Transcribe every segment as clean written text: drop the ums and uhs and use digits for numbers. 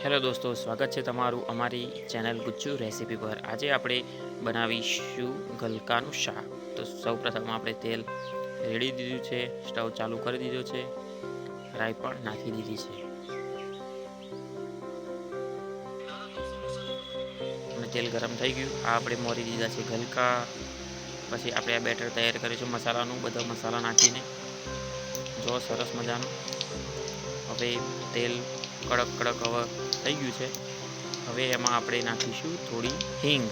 Hello દોસ્તો, સ્વાગત છે તમારું અમારી ચેનલ ગુચ્ચુ રેસીપી પર। આજે આપણે બનાવીશું ગલકાનું શાક। તો સૌપ્રથમ આપણે તેલ રેડી દીધું છે, સ્ટવ ચાલુ કરી દીધો છે, રાઈ પણ નાખી દીધી છે અને તેલ ગરમ થઈ ગયું। આ આપણે મોરી દીધા છે ગલકા। પછી આપણે આ બેટર તૈયાર કરીશું મસાલાનું, બધા મસાલા નાખીને જો સરસ મજાનું। હવે તેલ કડક કડક હવે થઈ ગયું છે। હવે એમાં આપણે નાખીશું થોડી હિંગ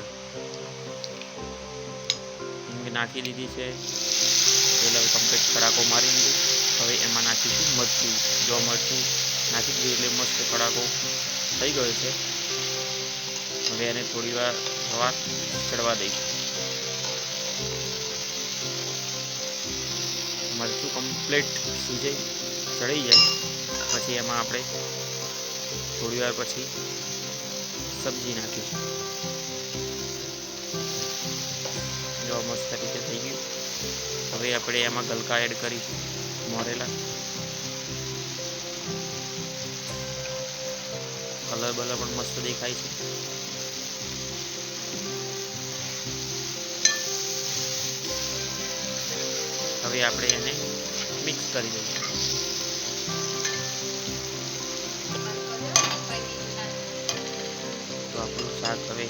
નાખી દીધી છે। તેલ હવે કમ્પ્લીટ કડાકો મારી દીધું। હવે એમાં નાખીશું મરચું। જો મરચું નાખી દીધું એટલે મસ્ત કડાકો થઈ ગયો છે। હવે એને થોડી વાર ચડવા દઈશું। મરચું કમ્પ્લીટ ચડી જાય પછી એમાં આપણે થોડી વાર પછી સબ્જી નાખીશું। જો મસ્ત રીતે થઈ ગયું। હવે આપણે એમાં ગલકા એડ કરીશું મોરેલા। કલર બલર પણ મસ્ત દેખાય છે। હવે આપણે એને મિક્સ કરી દઈશું। તો આપણું શાક હવે